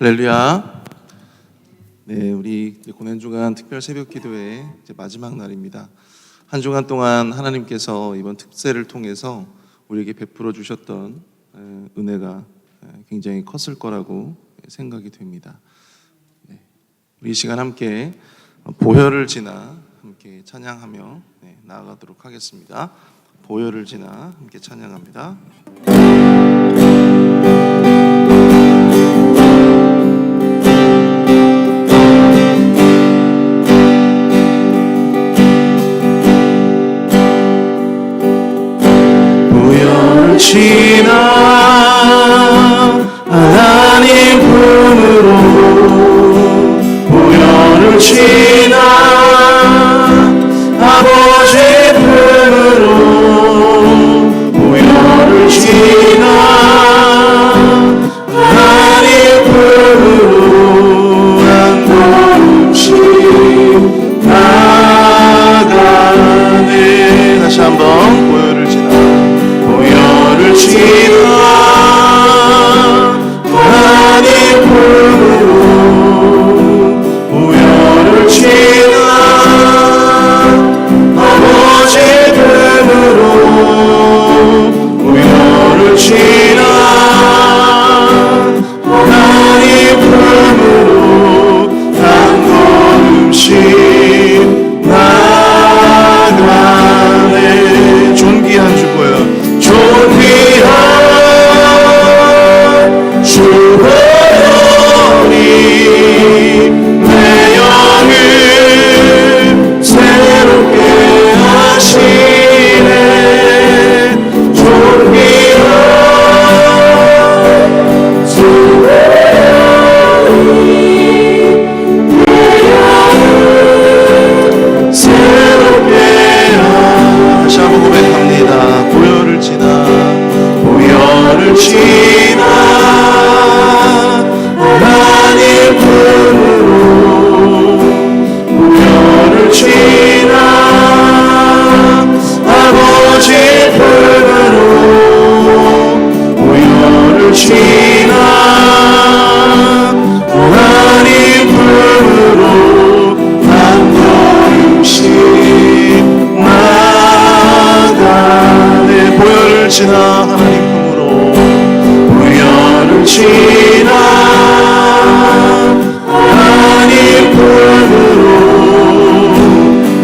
할렐루야. 네, 우리 고난주간 특별 새벽 기도회 이제 마지막 날입니다. 한 주간 동안 하나님께서 이번 특세를 통해서 우리에게 베풀어 주셨던 은혜가 굉장히 컸을 거라고 생각이 됩니다. 네, 우리 이 시간 함께 보혈을 지나 함께 찬양하며 나아가도록 하겠습니다. 보혈을 지나 함께 찬양합니다. 지나 하나님 품으로 보혈을 지나 아버지 품으로 보혈을 지나 하나님 품으로 한 걸음씩 나가네. 다시 한번 보혈을 지나 하나님 품으로 보혈을 지나 아버지 품으로 보혈을 지나 하나님 품으로 한 걸음씩 나가네. 존귀한 주보여 주보혈이 내 영을 새롭게 하시네. 존귀한 주보혈이 내 영을 새롭게 다시 한번 고백합니다. 보혈을 지나 하나님 품으로 보혈을 지나 아버지 품으로 보혈을 지나 하나님 품으로 한 걸음씩 나가네. 보혈을 지나 하나님 품으로 보혈을 지나 하나님 품으로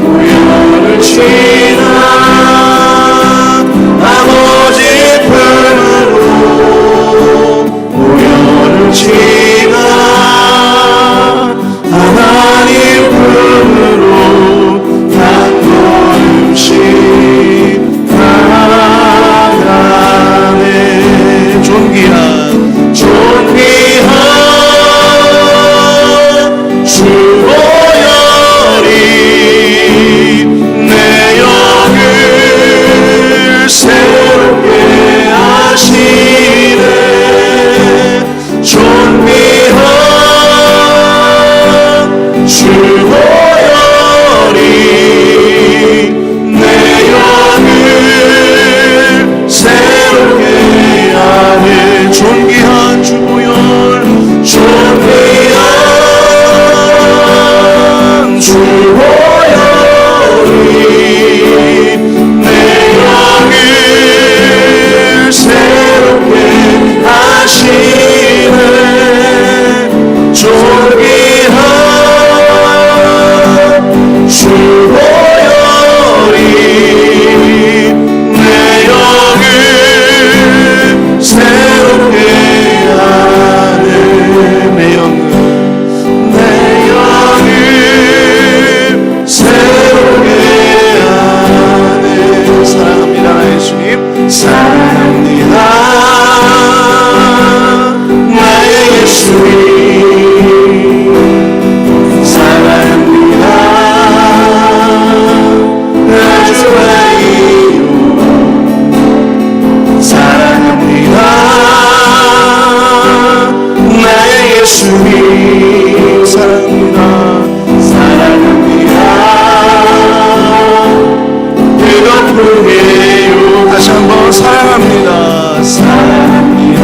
보혈을 지나 아버지 품으로 보혈을 지나 하나님 품으로 한 걸음씩 나가네. 존귀한 주보혈이 내 영을 새롭게 하시네. 존귀한 주보혈이 내 영을 새롭게 하네. 존귀한 주보혈 존귀한 주보혈이 내 영을 새롭게 하시네. 존귀한 주보혈이 내 영을 새롭게 하네. 내 영을 새롭게 하네. 사랑합니다 예수님. 사랑합니다 나의 예수님. 사랑합니다 나주와이요. 사랑합니다 나의 예수님. 사랑합니다 그것뿐이에요. 다시 한번 사랑합니다. 사랑합니다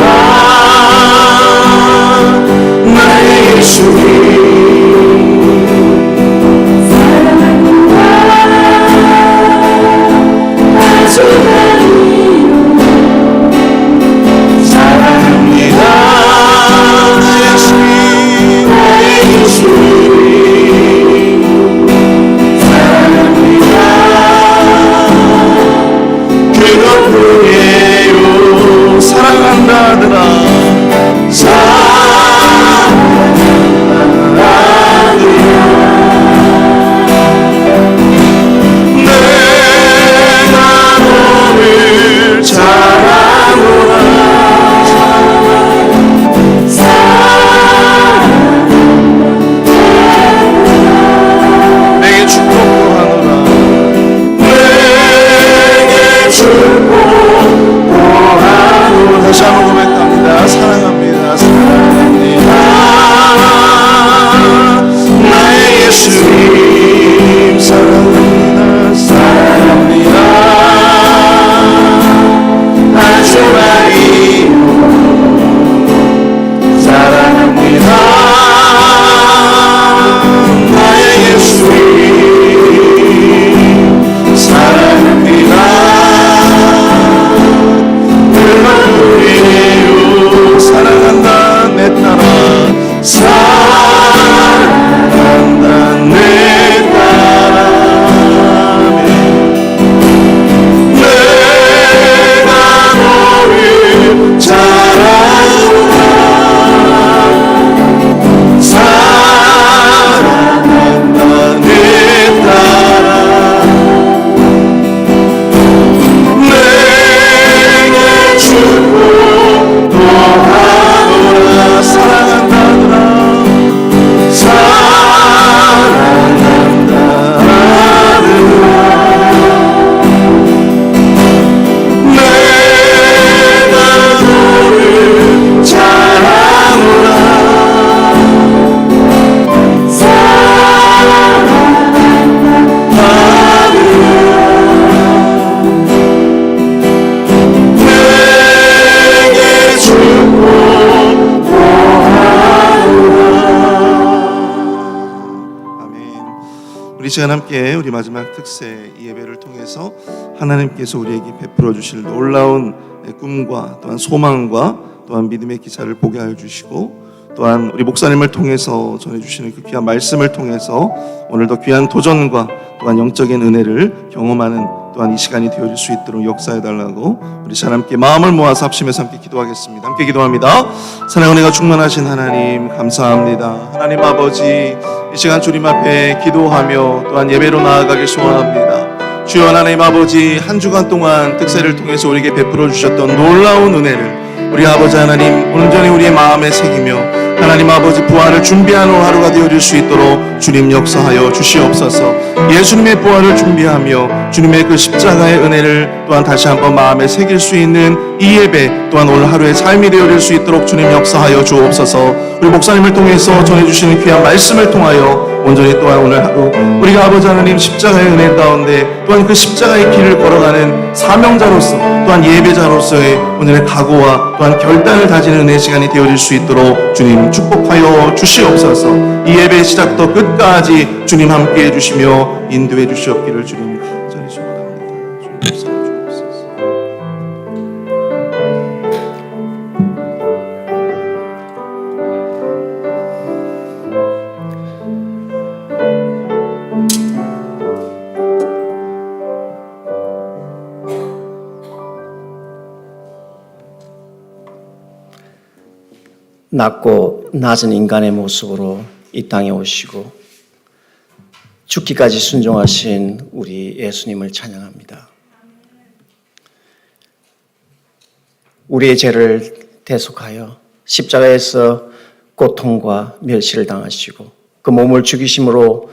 시간 함께 우리 마지막 특세 이 예배를 통해서 하나님께서 우리에게 베풀어 주실 놀라운 꿈과 또한 소망과 또한 믿음의 기사를 보게 하여 주시고, 또한 우리 목사님을 통해서 전해주시는 그 귀한 말씀을 통해서 오늘도 귀한 도전과 또한 영적인 은혜를 경험하는 또한 이 시간이 되어질 수 있도록 역사해달라고 우리 자 함께 마음을 모아서 합심해서 함께 기도하겠습니다. 함께 기도합니다. 사랑의 은혜가 충만하신 하나님 감사합니다. 하나님 아버지, 이 시간 주님 앞에 기도하며 또한 예배로 나아가길 소원합니다. 주여 하나님 아버지, 한 주간 동안 특세를 통해서 우리에게 베풀어 주셨던 놀라운 은혜를 우리 아버지 하나님 온전히 우리의 마음에 새기며 하나님 아버지 부활을 준비하는 하루가 되어질 수 있도록 주님 역사하여 주시옵소서. 예수님의 부활을 준비하며 주님의 그 십자가의 은혜를 또한 다시 한번 마음에 새길 수 있는 이 예배 또한 오늘 하루의 삶이 되어질 수 있도록 주님 역사하여 주옵소서. 우리 목사님을 통해서 전해주시는 귀한 말씀을 통하여 온전히 또한 오늘 하루 우리가 아버지 하나님 십자가의 은혜 가운데 또한 그 십자가의 길을 걸어가는 사명자로서 또한 예배자로서의 오늘의 각오와 또한 결단을 다지는 은혜 시간이 되어질 수 있도록 주님 축복하여 주시옵소서. 이 예배 시작부터 끝까지 주님 함께 해주시며 인도해 주시옵기를 주님 간절히 소원합니다. 주님 역사해 주옵소서. 낮고 낮은 인간의 모습으로 이 땅에 오시고 죽기까지 순종하신 우리 예수님을 찬양합니다. 우리의 죄를 대속하여 십자가에서 고통과 멸시를 당하시고 그 몸을 죽이심으로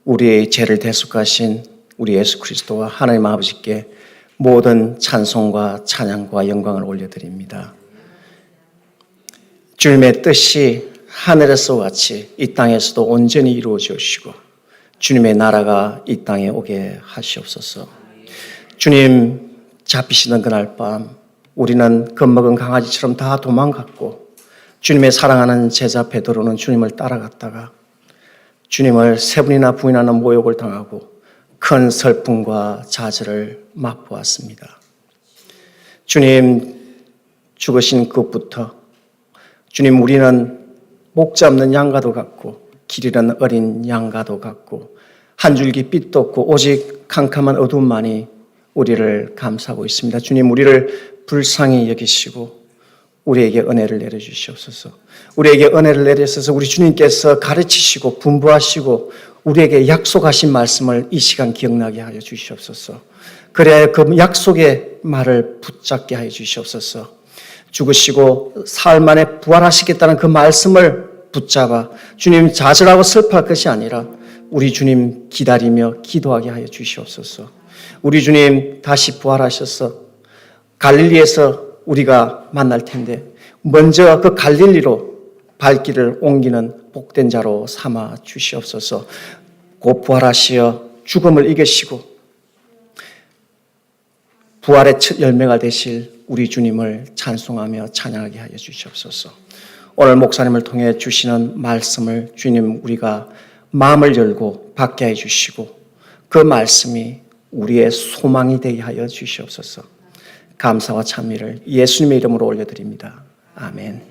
우리의 죄를 대속하신 우리 예수 그리스도와 하나님 아버지께 모든 찬송과 찬양과 영광을 올려드립니다. 주님의 뜻이 하늘에서와 같이 이 땅에서도 온전히 이루어지시고 주님의 나라가 이 땅에 오게 하시옵소서. 주님 잡히시던 그날 밤 우리는 겁먹은 강아지처럼 다 도망갔고 주님의 사랑하는 제자 베드로는 주님을 따라갔다가 주님을 세 번이나 부인하는 모욕을 당하고 큰 슬픔과 좌절을 맛보았습니다. 주님 죽으신 그것부터 주님 우리는 목자 없는 양과도 같고 길 잃은 어린 양과도 같고 한 줄기 빛도 없고 오직 캄캄한 어둠만이 우리를 감싸고 있습니다. 주님 우리를 불쌍히 여기시고 우리에게 은혜를 내려주시옵소서. 우리에게 은혜를 내려주셔서 우리 주님께서 가르치시고 분부하시고 우리에게 약속하신 말씀을 이 시간 기억나게 하여 주시옵소서. 그래야 그 약속의 말을 붙잡게 하여 주시옵소서. 죽으시고 사흘 만에 부활하시겠다는 그 말씀을 붙잡아 주님 좌절하고 슬퍼할 것이 아니라 우리 주님 기다리며 기도하게 하여 주시옵소서. 우리 주님 다시 부활하셔서 갈릴리에서 우리가 만날 텐데 먼저 그 갈릴리로 발길을 옮기는 복된 자로 삼아 주시옵소서. 곧 부활하시어 죽음을 이기시고 부활의 첫 열매가 되실 우리 주님을 찬송하며 찬양하게 하여 주시옵소서. 오늘 목사님을 통해 주시는 말씀을 주님 우리가 마음을 열고 받게 해 주시고 그 말씀이 우리의 소망이 되게 하여 주시옵소서. 감사와 찬미를 예수님의 이름으로 올려드립니다. 아멘.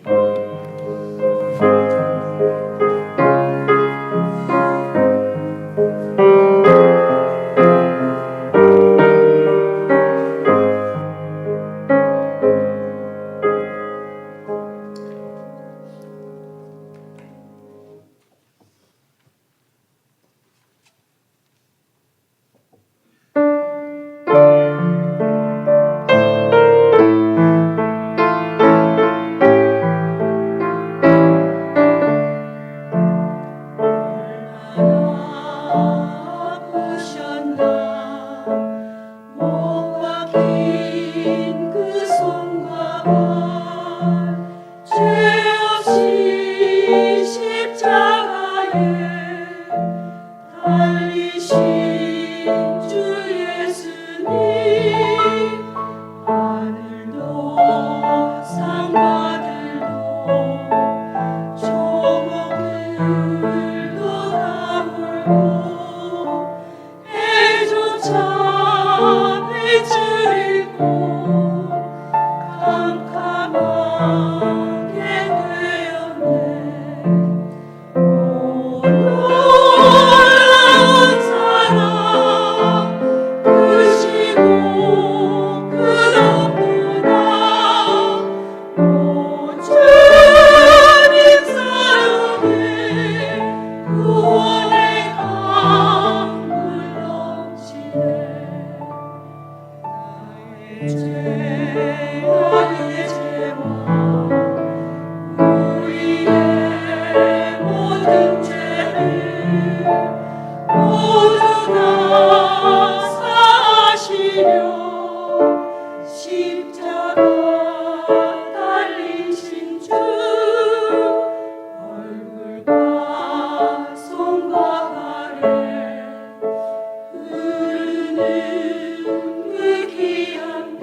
그 귀한 피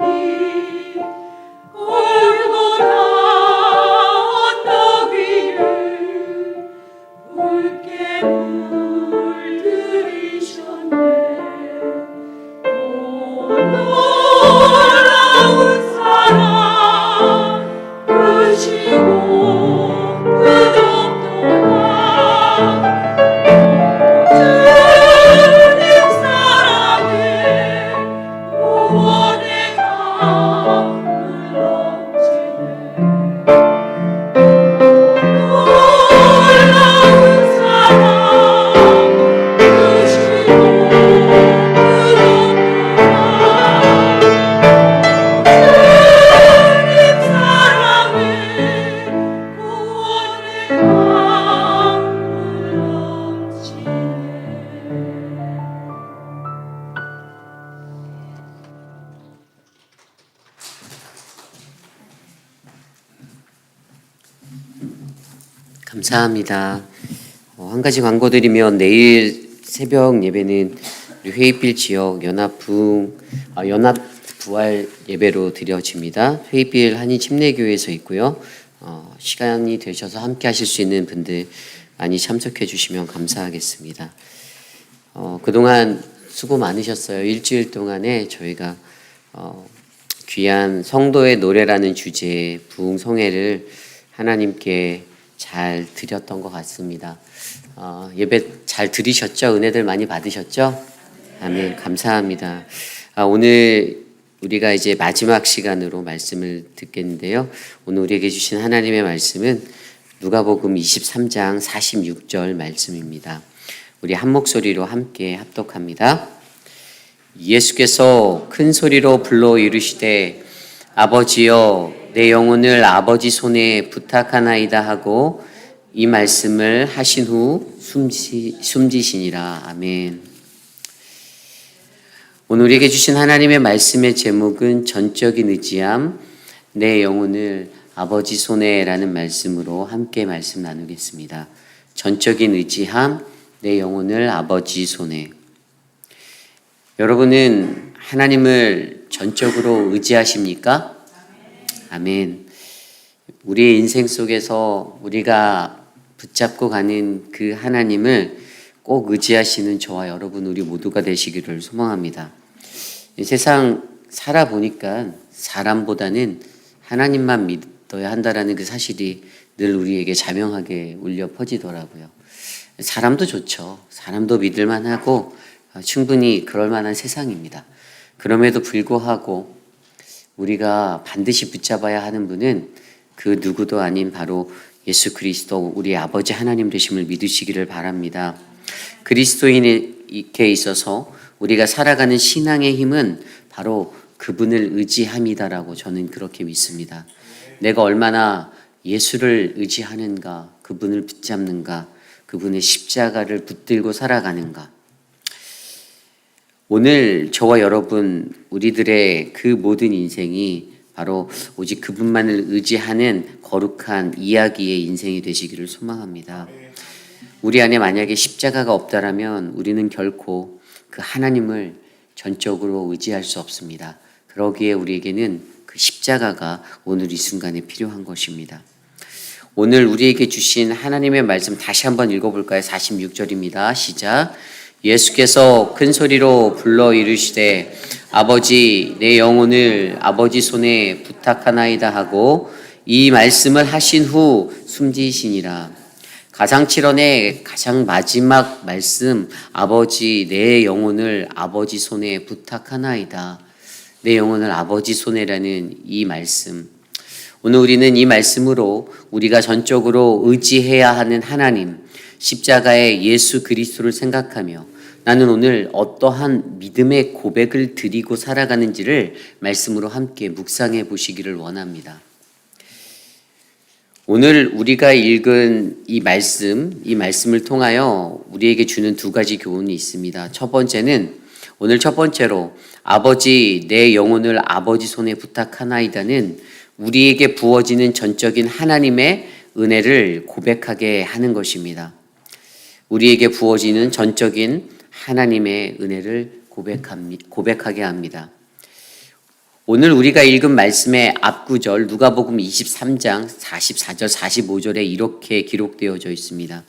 골고다 언덕 위를 붉게 물들이셨네. 놀라운 사랑 크시고 끝없도다. 주님 사랑에 구원의 강물 넘치네. 놀라운 사랑 크시고 주님 사랑에 구원의 강물 넘치네. 감사합니다. 한 가지 광고 드리면 내일 새벽 예배는 우리 회의필 지역 연합 부활 예배로 드려집니다. 회의필 한인침례교회에서 있고요. 시간이 되셔서 함께 하실 수 있는 분들 많이 참석해 주시면 감사하겠습니다. 그동안 수고 많으셨어요. 일주일 동안에 저희가 귀한 성도의 노래라는 주제의 부흥성회를 하나님께 잘 드렸던 것 같습니다. 예배 잘 들으셨죠? 은혜들 많이 받으셨죠? 아멘. 감사합니다. 오늘 우리가 이제 마지막 시간으로 말씀을 듣겠는데요. 오늘 우리에게 주신 하나님의 말씀은 누가복음 23장 46절 말씀입니다. 우리 한 목소리로 함께 합독합니다. 예수께서 큰 소리로 불러 이르시되 아버지여 내 영혼을 아버지 손에 부탁하나이다 하고 이 말씀을 하신 후 숨지시니라. 아멘. 오늘 우리에게 주신 하나님의 말씀의 제목은 전적인 의지함, 내 영혼을 아버지 손에라는 말씀으로 함께 말씀 나누겠습니다. 전적인 의지함, 내 영혼을 아버지 손에. 여러분은 하나님을 전적으로 의지하십니까? 아멘. 우리의 인생 속에서 우리가 붙잡고 가는 그 하나님을 꼭 의지하시는 저와 여러분 우리 모두가 되시기를 소망합니다. 이 세상 살아보니까 사람보다는 하나님만 믿어야 한다라는 그 사실이 늘 우리에게 자명하게 울려 퍼지더라고요. 사람도 좋죠. 사람도 믿을만 하고 충분히 그럴 만한 세상입니다. 그럼에도 불구하고 우리가 반드시 붙잡아야 하는 분은 그 누구도 아닌 바로 예수 그리스도 우리 아버지 하나님 되심을 믿으시기를 바랍니다. 그리스도인에게 있어서 우리가 살아가는 신앙의 힘은 바로 그분을 의지함이다라고 저는 그렇게 믿습니다. 내가 얼마나 예수를 의지하는가, 그분을 붙잡는가, 그분의 십자가를 붙들고 살아가는가. 오늘 저와 여러분 우리들의 그 모든 인생이 바로 오직 그분만을 의지하는 거룩한 이야기의 인생이 되시기를 소망합니다. 우리 안에 만약에 십자가가 없다라면 우리는 결코 그 하나님을 전적으로 의지할 수 없습니다. 그러기에 우리에게는 그 십자가가 오늘 이 순간에 필요한 것입니다. 오늘 우리에게 주신 하나님의 말씀 다시 한번 읽어볼까요? 46절입니다. 시작. 예수께서 큰 소리로 불러 이르시되 아버지 내 영혼을 아버지 손에 부탁하나이다 하고 이 말씀을 하신 후 숨지시니라. 가상칠언의 가장 마지막 말씀, 아버지 내 영혼을 아버지 손에 부탁하나이다. 내 영혼을 아버지 손에라는 이 말씀. 오늘 우리는 이 말씀으로 우리가 전적으로 의지해야 하는 하나님, 십자가의 예수 그리스도를 생각하며 나는 오늘 어떠한 믿음의 고백을 드리고 살아가는지를 말씀으로 함께 묵상해 보시기를 원합니다. 오늘 우리가 읽은 이 말씀을 통하여 우리에게 주는 두 가지 교훈이 있습니다. 오늘 첫 번째로 아버지 내 영혼을 아버지 손에 부탁하나이다는 우리에게 부어지는 전적인 하나님의 은혜를 고백하게 하는 것입니다. 우리에게 부어지는 전적인 하나님의 은혜를 고백하게 합니다. 오늘 우리가 읽은 말씀의 앞구절 누가복음 23장 44절 45절에 이렇게 기록되어져 있습니다.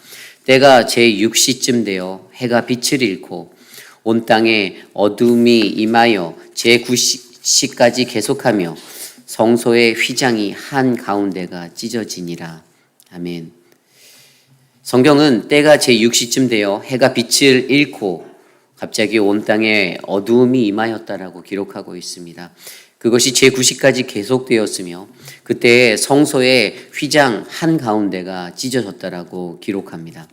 때가 제6시쯤 되어 해가 빛을 잃고 온 땅에 어둠이 임하여 제9시까지 계속하며 성소의 휘장이 한 가운데가 찢어지니라. 아멘. 성경은 때가 제6시쯤 되어 해가 빛을 잃고 갑자기 온 땅에 어두움이 임하였다라고 기록하고 있습니다. 그것이 제9시까지 계속되었으며 그때 성소의 휘장 한 가운데가 찢어졌다라고 기록합니다.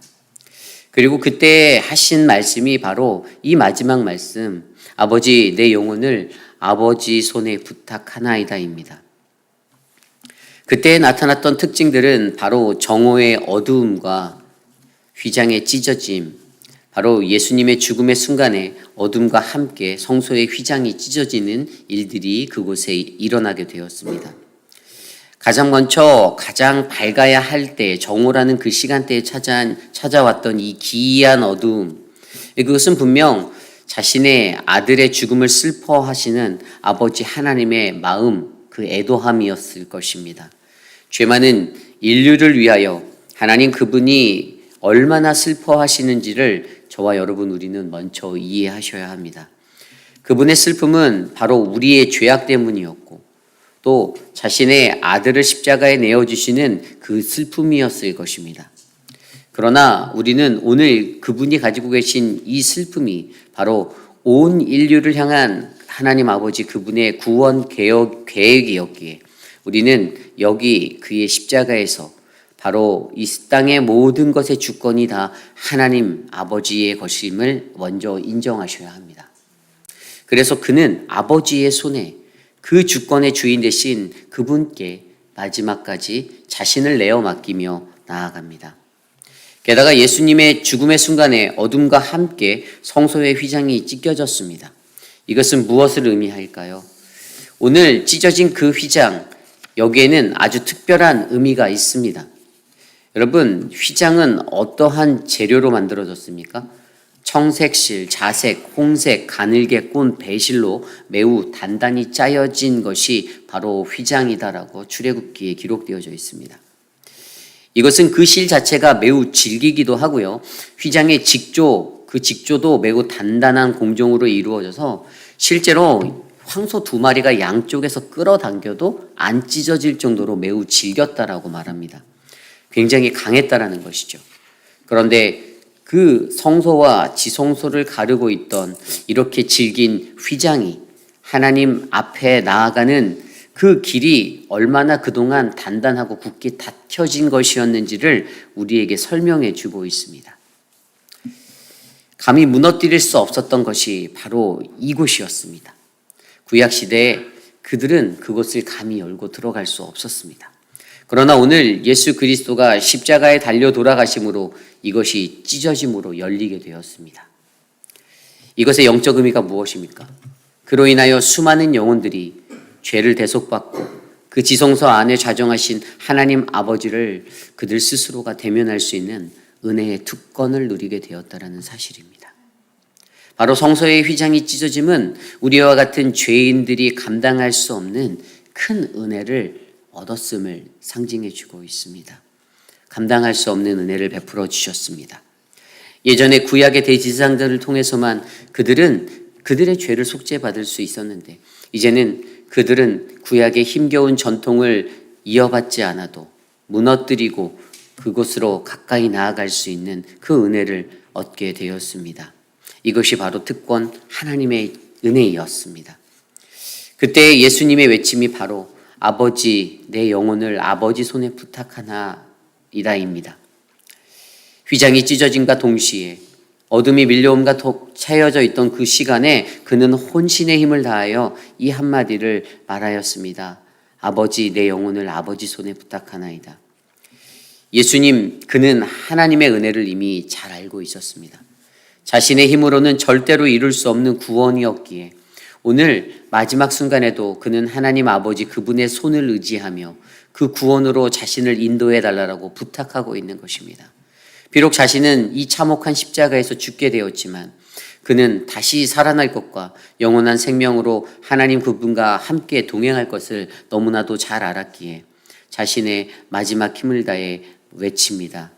그리고 그때 하신 말씀이 바로 이 마지막 말씀, 아버지 내 영혼을 아버지 손에 부탁하나이다입니다. 그때 나타났던 특징들은 바로 정오의 어두움과 휘장의 찢어짐, 바로 예수님의 죽음의 순간에 어둠과 함께 성소의 휘장이 찢어지는 일들이 그곳에 일어나게 되었습니다. 가장 먼저 가장 밝아야 할 때, 정오라는 그 시간대에 찾아왔던 이 기이한 어두움, 그것은 분명 자신의 아들의 죽음을 슬퍼하시는 아버지 하나님의 마음, 그 애도함이었을 것입니다. 죄 많은 인류를 위하여 하나님 그분이 얼마나 슬퍼하시는지를 저와 여러분 우리는 먼저 이해하셔야 합니다. 그분의 슬픔은 바로 우리의 죄악 때문이었고 또 자신의 아들을 십자가에 내어주시는 그 슬픔이었을 것입니다. 그러나 우리는 오늘 그분이 가지고 계신 이 슬픔이 바로 온 인류를 향한 하나님 아버지 그분의 구원 계획이었기에 우리는 여기 그의 십자가에서 바로 이 땅의 모든 것의 주권이 다 하나님 아버지의 것임을 먼저 인정하셔야 합니다. 그래서 그는 아버지의 손에 그 주권의 주인 되신 그분께 마지막까지 자신을 내어 맡기며 나아갑니다. 게다가 예수님의 죽음의 순간에 어둠과 함께 성소의 휘장이 찢겨졌습니다. 이것은 무엇을 의미할까요? 오늘 찢어진 그 휘장, 여기에는 아주 특별한 의미가 있습니다. 여러분, 휘장은 어떠한 재료로 만들어졌습니까? 청색실, 자색, 홍색, 가늘게 꼰 배실로 매우 단단히 짜여진 것이 바로 휘장이다라고 출애굽기에 기록되어져 있습니다. 이것은 그 실 자체가 매우 질기기도 하고요. 휘장의 직조, 그 직조도 매우 단단한 공정으로 이루어져서 실제로 황소 2마리가 양쪽에서 끌어당겨도 안 찢어질 정도로 매우 질겼다라고 말합니다. 굉장히 강했다라는 것이죠. 그런데 그 성소와 지성소를 가르고 있던 이렇게 질긴 휘장이 하나님 앞에 나아가는 그 길이 얼마나 그동안 단단하고 굳게 닫혀진 것이었는지를 우리에게 설명해 주고 있습니다. 감히 무너뜨릴 수 없었던 것이 바로 이곳이었습니다. 구약시대에 그들은 그곳을 감히 열고 들어갈 수 없었습니다. 그러나 오늘 예수 그리스도가 십자가에 달려 돌아가심으로 이것이 찢어짐으로 열리게 되었습니다. 이것의 영적 의미가 무엇입니까? 그로 인하여 수많은 영혼들이 죄를 대속받고 그 지성소 안에 좌정하신 하나님 아버지를 그들 스스로가 대면할 수 있는 은혜의 특권을 누리게 되었다는 사실입니다. 바로 성소의 휘장이 찢어짐은 우리와 같은 죄인들이 감당할 수 없는 큰 은혜를 얻었음을 상징해 주고 있습니다. 감당할 수 없는 은혜를 베풀어 주셨습니다. 예전에 구약의 대지상들을 통해서만 그들은 그들의 죄를 속죄받을 수 있었는데 이제는 그들은 구약의 힘겨운 전통을 이어받지 않아도 무너뜨리고 그곳으로 가까이 나아갈 수 있는 그 은혜를 얻게 되었습니다. 이것이 바로 특권 하나님의 은혜였습니다. 그때 예수님의 외침이 바로 아버지 내 영혼을 아버지 손에 부탁하나이다입니다. 휘장이 찢어짐과 동시에 어둠이 밀려옴과 차여져 있던 그 시간에 그는 혼신의 힘을 다하여 이 한마디를 말하였습니다. 아버지 내 영혼을 아버지 손에 부탁하나이다. 예수님 그는 하나님의 은혜를 이미 잘 알고 있었습니다. 자신의 힘으로는 절대로 이룰 수 없는 구원이었기에 오늘 마지막 순간에도 그는 하나님 아버지 그분의 손을 의지하며 그 구원으로 자신을 인도해 달라고 부탁하고 있는 것입니다. 비록 자신은 이 참혹한 십자가에서 죽게 되었지만 그는 다시 살아날 것과 영원한 생명으로 하나님 그분과 함께 동행할 것을 너무나도 잘 알았기에 자신의 마지막 힘을 다해 외칩니다.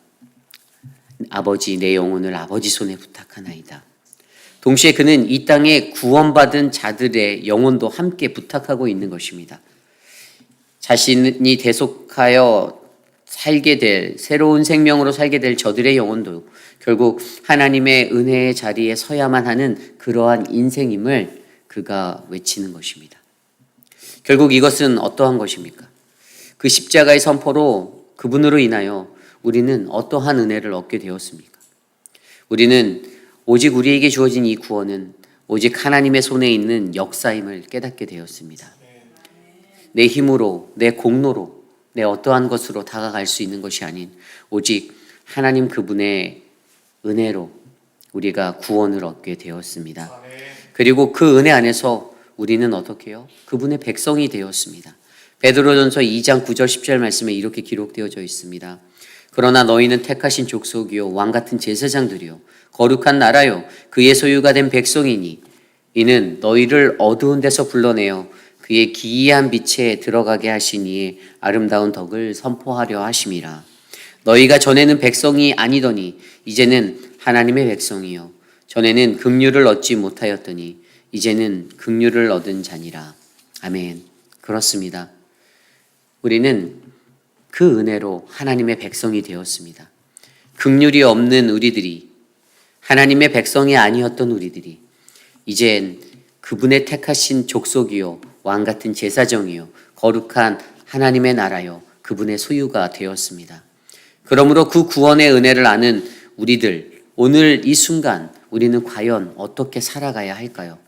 아버지, 내 영혼을 아버지 손에 부탁하나이다. 동시에 그는 이 땅에 구원받은 자들의 영혼도 함께 부탁하고 있는 것입니다. 자신이 대속하여 살게 될, 새로운 생명으로 살게 될 저들의 영혼도 결국 하나님의 은혜의 자리에 서야만 하는 그러한 인생임을 그가 외치는 것입니다. 결국 이것은 어떠한 것입니까? 그 십자가의 선포로 그분으로 인하여 우리는 어떠한 은혜를 얻게 되었습니까? 우리는 오직 우리에게 주어진 이 구원은 오직 하나님의 손에 있는 역사임을 깨닫게 되었습니다. 내 힘으로, 내 공로로, 내 어떠한 것으로 다가갈 수 있는 것이 아닌 오직 하나님 그분의 은혜로 우리가 구원을 얻게 되었습니다. 그리고 그 은혜 안에서 우리는 어떻게 해요? 그분의 백성이 되었습니다. 베드로전서 2장 9절 10절 말씀에 이렇게 기록되어져 있습니다. 그러나 너희는 택하신 족속이요 왕 같은 제사장들이요 거룩한 나라요 그의 소유가 된 백성이니 이는 너희를 어두운 데서 불러내어 그의 기이한 빛에 들어가게 하시니 아름다운 덕을 선포하려 하심이라. 너희가 전에는 백성이 아니더니 이제는 하나님의 백성이요 전에는 긍휼을 얻지 못하였더니 이제는 긍휼을 얻은 자니라. 아멘. 그렇습니다. 우리는 그 은혜로 하나님의 백성이 되었습니다. 긍휼이 없는 우리들이, 하나님의 백성이 아니었던 우리들이 이젠 그분의 택하신 족속이요 왕 같은 제사장이요 거룩한 하나님의 나라요 그분의 소유가 되었습니다. 그러므로 그 구원의 은혜를 아는 우리들, 오늘 이 순간 우리는 과연 어떻게 살아가야 할까요?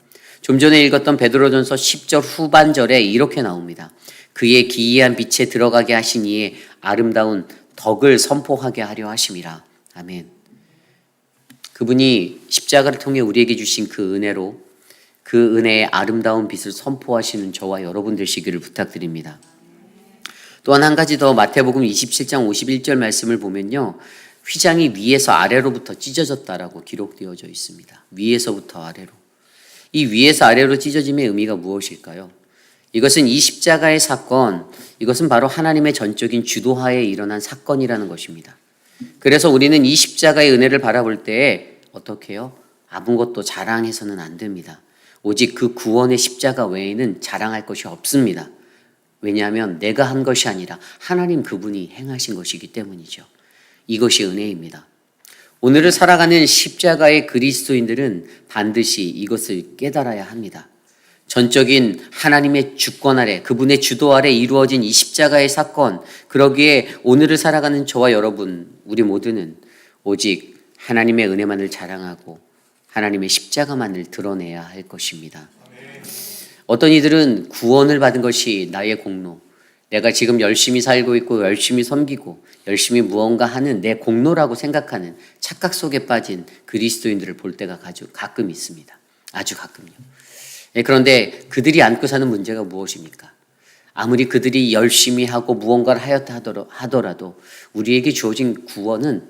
좀 전에 읽었던 베드로전서 10절 후반절에 이렇게 나옵니다. 그의 기이한 빛에 들어가게 하신 이의 아름다운 덕을 선포하게 하려 하심이라. 아멘. 그분이 십자가를 통해 우리에게 주신 그 은혜로 그 은혜의 아름다운 빛을 선포하시는 저와 여러분 되시기를 부탁드립니다. 또한 한 가지 더 마태복음 27장 51절 말씀을 보면요. 휘장이 위에서 아래로부터 찢어졌다라고 기록되어져 있습니다. 위에서부터 아래로. 이 위에서 아래로 찢어짐의 의미가 무엇일까요? 이것은 이 십자가의 사건, 이것은 바로 하나님의 전적인 주도하에 일어난 사건이라는 것입니다. 그래서 우리는 이 십자가의 은혜를 바라볼 때 어떻게 해요? 아무것도 자랑해서는 안 됩니다. 오직 그 구원의 십자가 외에는 자랑할 것이 없습니다. 왜냐하면 내가 한 것이 아니라 하나님 그분이 행하신 것이기 때문이죠. 이것이 은혜입니다. 오늘을 살아가는 십자가의 그리스도인들은 반드시 이것을 깨달아야 합니다. 전적인 하나님의 주권 아래, 그분의 주도 아래 이루어진 이 십자가의 사건, 그러기에 오늘을 살아가는 저와 여러분, 우리 모두는 오직 하나님의 은혜만을 자랑하고 하나님의 십자가만을 드러내야 할 것입니다. 어떤 이들은 구원을 받은 것이 나의 공로, 내가 지금 열심히 살고 있고 열심히 섬기고 열심히 무언가 하는 내 공로라고 생각하는 착각 속에 빠진 그리스도인들을 볼 때가 가끔 있습니다. 아주 가끔요. 그런데 그들이 안고 사는 문제가 무엇입니까? 아무리 그들이 열심히 하고 무언가를 하였다 하더라도 우리에게 주어진 구원은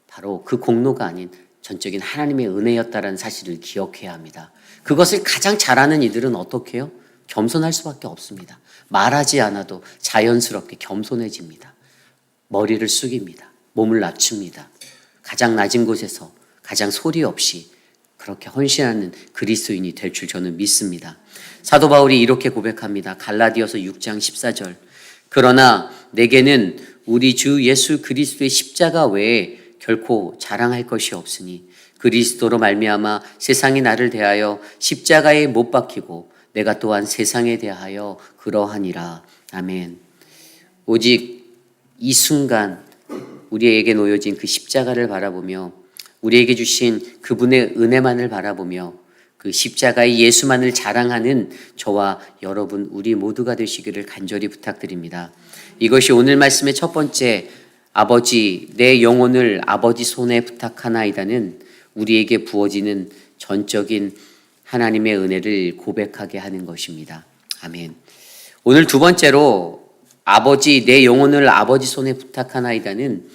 바로 그 공로가 아닌 전적인 하나님의 은혜였다라는 사실을 기억해야 합니다. 그것을 가장 잘하는 이들은 어떻게 해요? 겸손할 수밖에 없습니다. 말하지 않아도 자연스럽게 겸손해집니다. 머리를 숙입니다. 몸을 낮춥니다. 가장 낮은 곳에서 가장 소리 없이 그렇게 헌신하는 그리스도인이 될 줄 저는 믿습니다. 사도 바울이 이렇게 고백합니다. 갈라디아서 6장 14절. 그러나 내게는 우리 주 예수 그리스도의 십자가 외에 결코 자랑할 것이 없으니 그리스도로 말미암아 세상이 나를 대하여 십자가에 못 박히고 내가 또한 세상에 대하여 그러하니라. 아멘. 오직 이 순간 우리에게 놓여진 그 십자가를 바라보며 우리에게 주신 그분의 은혜만을 바라보며 그 십자가의 예수만을 자랑하는 저와 여러분 우리 모두가 되시기를 간절히 부탁드립니다. 이것이 오늘 말씀의 첫 번째, 아버지 내 영혼을 아버지 손에 부탁하나이다는 우리에게 부어지는 전적인 하나님의 은혜를 고백하게 하는 것입니다. 아멘. 오늘 두 번째로 아버지 내 영혼을 아버지 손에 부탁하나이다는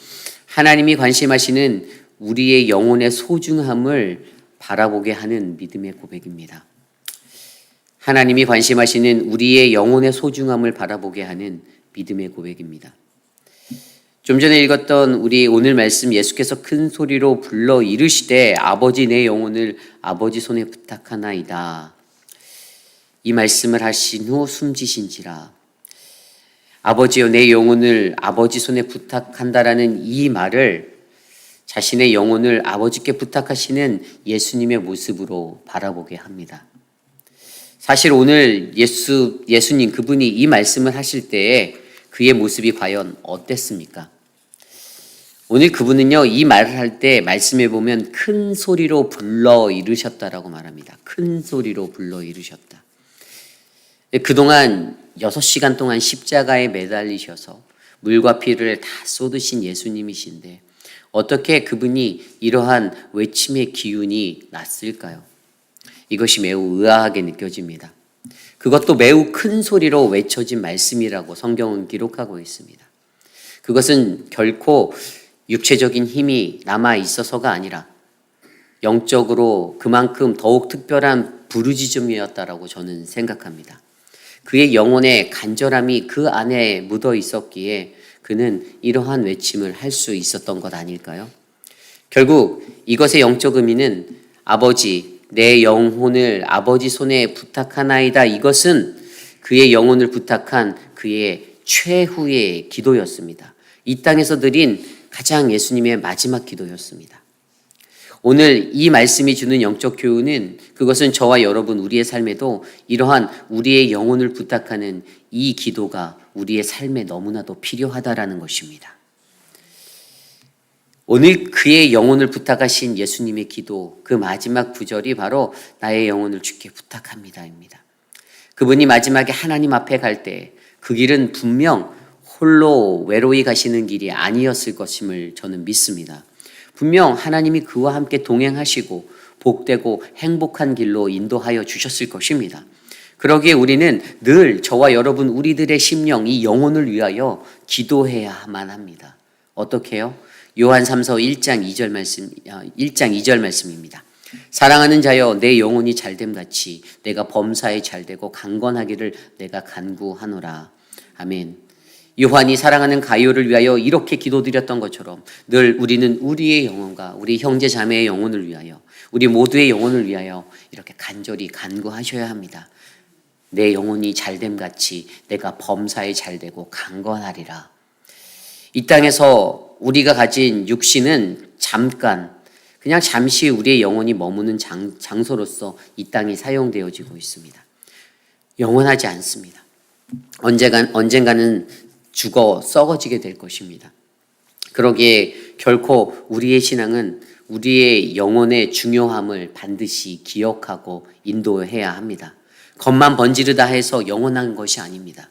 하나님이 관심하시는 우리의 영혼의 소중함을 바라보게 하는 믿음의 고백입니다. 하나님이 관심하시는 우리의 영혼의 소중함을 바라보게 하는 믿음의 고백입니다. 좀 전에 읽었던 우리 오늘 말씀, 예수께서 큰 소리로 불러 이르시되 아버지 내 영혼을 아버지 손에 부탁하나이다. 이 말씀을 하신 후 숨지신지라. 아버지여 내 영혼을 아버지 손에 부탁한다라는 이 말을 자신의 영혼을 아버지께 부탁하시는 예수님의 모습으로 바라보게 합니다. 사실 오늘 예수님 그분이 이 말씀을 하실 때에 그의 모습이 과연 어땠습니까? 오늘 그분은요, 이 말을 할 때 말씀해 보면 큰 소리로 불러 이르셨다라고 말합니다. 큰 소리로 불러 이르셨다. 그동안 6시간 동안 십자가에 매달리셔서 물과 피를 다 쏟으신 예수님이신데 어떻게 그분이 이러한 외침의 기운이 났을까요? 이것이 매우 의아하게 느껴집니다. 그것도 매우 큰 소리로 외쳐진 말씀이라고 성경은 기록하고 있습니다. 그것은 결코 육체적인 힘이 남아 있어서가 아니라 영적으로 그만큼 더욱 특별한 부르짖음이었다라고 저는 생각합니다. 그의 영혼의 간절함이 그 안에 묻어 있었기에 그는 이러한 외침을 할 수 있었던 것 아닐까요? 결국 이것의 영적 의미는 아버지, 내 영혼을 아버지 손에 부탁하나이다. 이것은 그의 영혼을 부탁한 그의 최후의 기도였습니다. 이 땅에서 드린 가장 예수님의 마지막 기도였습니다. 오늘 이 말씀이 주는 영적 교훈은 그것은 저와 여러분 우리의 삶에도 이러한 우리의 영혼을 부탁하는 이 기도가 우리의 삶에 너무나도 필요하다라는 것입니다. 오늘 그의 영혼을 부탁하신 예수님의 기도, 그 마지막 구절이 바로 나의 영혼을 주께 부탁합니다입니다. 그분이 마지막에 하나님 앞에 갈 때 그 길은 분명 홀로 외로이 가시는 길이 아니었을 것임을 저는 믿습니다. 분명 하나님이 그와 함께 동행하시고 복되고 행복한 길로 인도하여 주셨을 것입니다. 그러기에 우리는 늘 저와 여러분 우리들의 심령, 이 영혼을 위하여 기도해야만 합니다. 어떻게 해요? 요한 3서 1장 2절 말씀입니다. 사랑하는 자여 내 영혼이 잘됨 같이 내가 범사에 잘되고 강건하기를 내가 간구하노라. 아멘. 요한이 사랑하는 가룟을 위하여 이렇게 기도드렸던 것처럼 늘 우리는 우리의 영혼과 우리 형제 자매의 영혼을 위하여 우리 모두의 영혼을 위하여 이렇게 간절히 간구하셔야 합니다. 내 영혼이 잘됨 같이 내가 범사에 잘되고 강건하리라. 이 땅에서 우리가 가진 육신은 그냥 잠시 우리의 영혼이 머무는 장소로서 이 땅이 사용되어지고 있습니다. 영원하지 않습니다. 언젠가는 죽어 썩어지게 될 것입니다. 그러기에 결코 우리의 신앙은 우리의 영혼의 중요함을 반드시 기억하고 인도해야 합니다. 겉만 번지르다 해서 영원한 것이 아닙니다.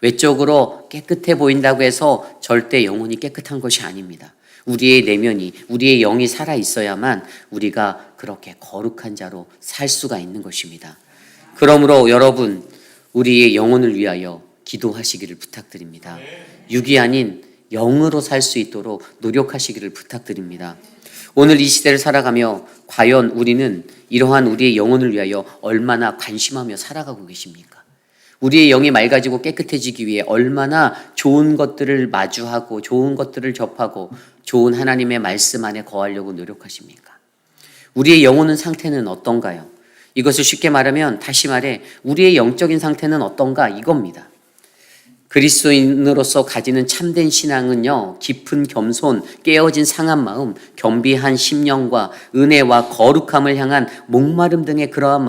외적으로 깨끗해 보인다고 해서 절대 영혼이 깨끗한 것이 아닙니다. 우리의 내면이, 우리의 영이 살아 있어야만 우리가 그렇게 거룩한 자로 살 수가 있는 것입니다. 그러므로 여러분, 우리의 영혼을 위하여 기도하시기를 부탁드립니다. 육이 아닌 영으로 살 수 있도록 노력하시기를 부탁드립니다. 오늘 이 시대를 살아가며 과연 우리는 이러한 우리의 영혼을 위하여 얼마나 관심하며 살아가고 계십니까? 우리의 영이 맑아지고 깨끗해지기 위해 얼마나 좋은 것들을 마주하고 좋은 것들을 접하고 좋은 하나님의 말씀 안에 거하려고 노력하십니까? 우리의 영혼의 상태는 어떤가요? 이것을 쉽게 말하면 다시 말해 우리의 영적인 상태는 어떤가 이겁니다. 그리스도인으로서 가지는 참된 신앙은요, 깊은 겸손, 깨어진 상한 마음, 겸비한 심령과 은혜와 거룩함을 향한 목마름 등의 그러한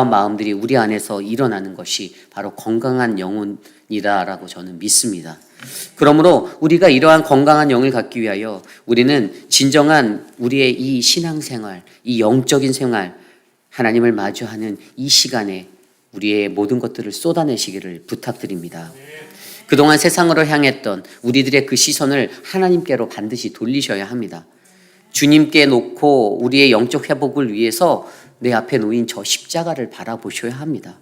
마음들이 우리 안에서 일어나는 것이 바로 건강한 영혼이다라고 저는 믿습니다. 그러므로 우리가 이러한 건강한 영을 갖기 위하여 우리는 진정한 우리의 이 신앙생활, 이 영적인 생활, 하나님을 마주하는 이 시간에 우리의 모든 것들을 쏟아내시기를 부탁드립니다. 그동안 세상으로 향했던 우리들의 그 시선을 하나님께로 반드시 돌리셔야 합니다. 주님께 놓고 우리의 영적 회복을 위해서 내 앞에 놓인 저 십자가를 바라보셔야 합니다.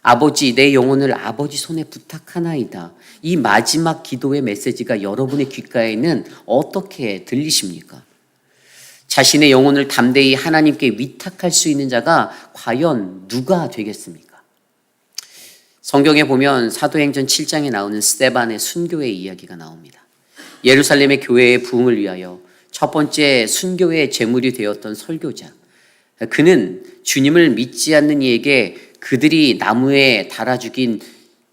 아버지, 내 영혼을 아버지 손에 부탁하나이다. 이 마지막 기도의 메시지가 여러분의 귓가에는 어떻게 들리십니까? 자신의 영혼을 담대히 하나님께 위탁할 수 있는 자가 과연 누가 되겠습니까? 성경에 보면 사도행전 7장에 나오는 스데반의 순교의 이야기가 나옵니다. 예루살렘의 교회의 부흥을 위하여 첫 번째 순교의 제물이 되었던 설교자. 그는 주님을 믿지 않는 이에게 그들이 나무에 달아 죽인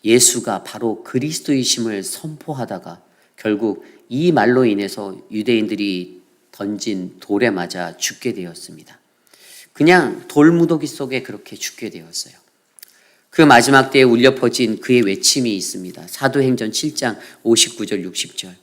예수가 바로 그리스도이심을 선포하다가 결국 이 말로 인해서 유대인들이 던진 돌에 맞아 죽게 되었습니다. 그냥 돌무더기 속에 그렇게 죽게 되었어요. 그 마지막 때에 울려 퍼진 그의 외침이 있습니다. 사도행전 7장 59절 60절.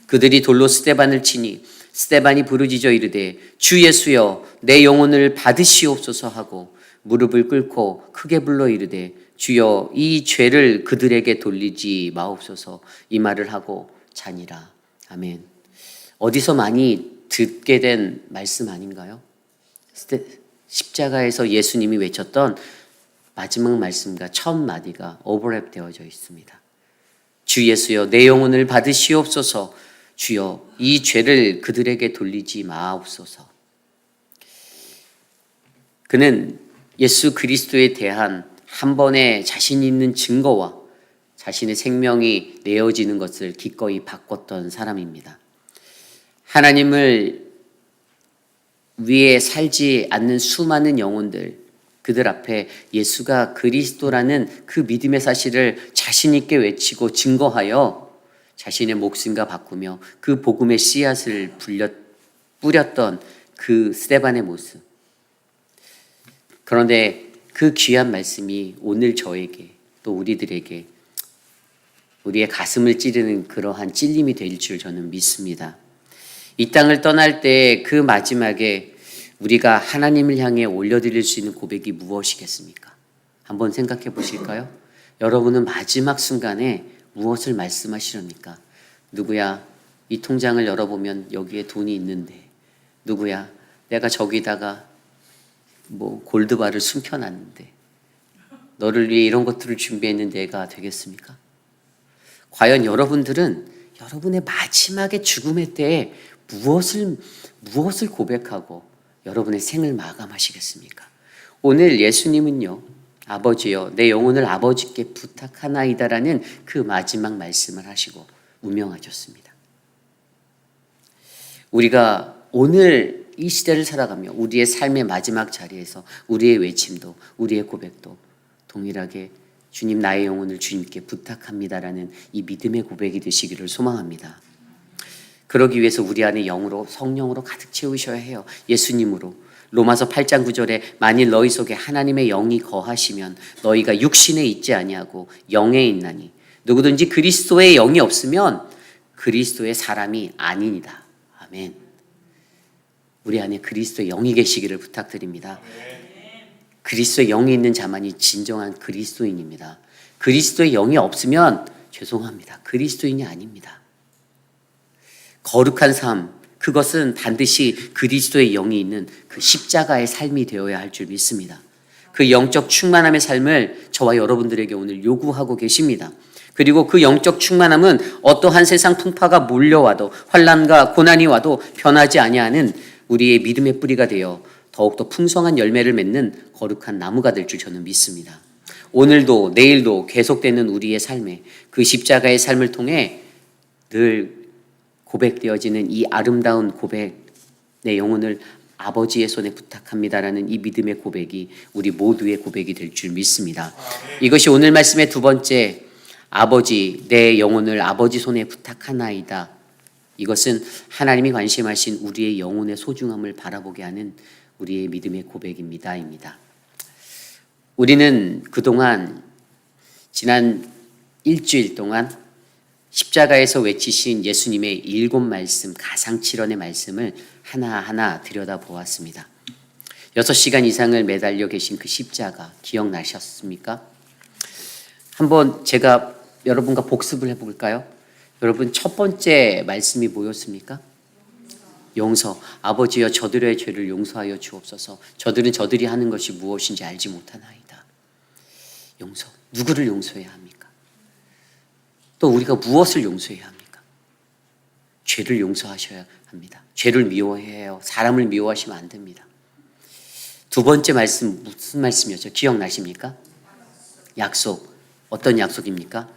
그들이 돌로 스데반을 치니 스데반이 부르짖어 이르되 주 예수여 내 영혼을 받으시옵소서 하고 무릎을 꿇고 크게 불러 이르되 주여 이 죄를 그들에게 돌리지 마옵소서 이 말을 하고 자니라. 아멘. 어디서 많이 듣게 된 말씀 아닌가요? 십자가에서 예수님이 외쳤던 마지막 말씀과 첫 마디가 오버랩 되어져 있습니다. 주 예수여 내 영혼을 받으시옵소서 주여 이 죄를 그들에게 돌리지 마옵소서. 그는 예수 그리스도에 대한 한 번의 자신 있는 증거와 자신의 생명이 내어지는 것을 기꺼이 바꿨던 사람입니다. 하나님을 위해 살지 않는 수많은 영혼들, 그들 앞에 예수가 그리스도라는 그 믿음의 사실을 자신 있게 외치고 증거하여 자신의 목숨과 바꾸며 그 복음의 씨앗을 뿌렸던 그 스데반의 모습. 그런데 그 귀한 말씀이 오늘 저에게 또 우리들에게 우리의 가슴을 찌르는 그러한 찔림이 될 줄 저는 믿습니다. 이 땅을 떠날 때 그 마지막에 우리가 하나님을 향해 올려드릴 수 있는 고백이 무엇이겠습니까? 한번 생각해 보실까요? 여러분은 마지막 순간에 무엇을 말씀하시렵니까? 누구야, 이 통장을 열어보면 여기에 돈이 있는데, 누구야, 내가 저기다가 골드바를 숨겨놨는데, 너를 위해 이런 것들을 준비했는데 내가 되겠습니까? 과연 여러분들은 여러분의 마지막의 죽음의 때에 무엇을 고백하고 여러분의 생을 마감하시겠습니까? 오늘 예수님은요, 아버지여 내 영혼을 아버지께 부탁하나이다라는 그 마지막 말씀을 하시고 운명하셨습니다. 우리가 오늘 이 시대를 살아가며 우리의 삶의 마지막 자리에서 우리의 외침도 우리의 고백도 동일하게 주님 나의 영혼을 주님께 부탁합니다라는 이 믿음의 고백이 되시기를 소망합니다. 그러기 위해서 우리 안에 영으로 성령으로 가득 채우셔야 해요. 예수님으로. 로마서 8장 9절에 만일 너희 속에 하나님의 영이 거하시면 너희가 육신에 있지 아니하고 영에 있나니 누구든지 그리스도의 영이 없으면 그리스도의 사람이 아니니라. 아멘. 우리 안에 그리스도의 영이 계시기를 부탁드립니다. 그리스도의 영이 있는 자만이 진정한 그리스도인입니다. 그리스도의 영이 없으면 죄송합니다. 그리스도인이 아닙니다. 거룩한 삶, 그것은 반드시 그리스도의 영이 있는 그 십자가의 삶이 되어야 할 줄 믿습니다. 그 영적 충만함의 삶을 저와 여러분들에게 오늘 요구하고 계십니다. 그리고 그 영적 충만함은 어떠한 세상 풍파가 몰려와도 환난과 고난이 와도 변하지 아니하는 우리의 믿음의 뿌리가 되어 더욱더 풍성한 열매를 맺는 거룩한 나무가 될 줄 저는 믿습니다. 오늘도 내일도 계속되는 우리의 삶에 그 십자가의 삶을 통해 늘 고백되어지는 이 아름다운 고백, 내 영혼을 아버지의 손에 부탁합니다라는 이 믿음의 고백이 우리 모두의 고백이 될 줄 믿습니다. 이것이 오늘 말씀의 두 번째, 아버지 내 영혼을 아버지 손에 부탁하나이다. 이것은 하나님이 관심하신 우리의 영혼의 소중함을 바라보게 하는 우리의 믿음의 고백입니다. 우리는 그동안 지난 일주일 동안 십자가에서 외치신 예수님의 7말씀, 가상칠언의 말씀을 하나하나 들여다보았습니다. 6시간 이상을 매달려 계신 그 십자가 기억나셨습니까? 한번 제가 여러분과 복습을 해볼까요? 여러분 첫 번째 말씀이 뭐였습니까? 용서. 아버지여 저들의 죄를 용서하여 주옵소서. 저들은 저들이 하는 것이 무엇인지 알지 못하나이다. 용서. 누구를 용서해야 합니까? 또 우리가 무엇을 용서해야 합니까? 죄를 용서하셔야 합니다. 죄를 미워해야 해요. 사람을 미워하시면 안 됩니다. 두 번째 말씀 무슨 말씀이었죠? 기억나십니까? 약속. 어떤 약속입니까?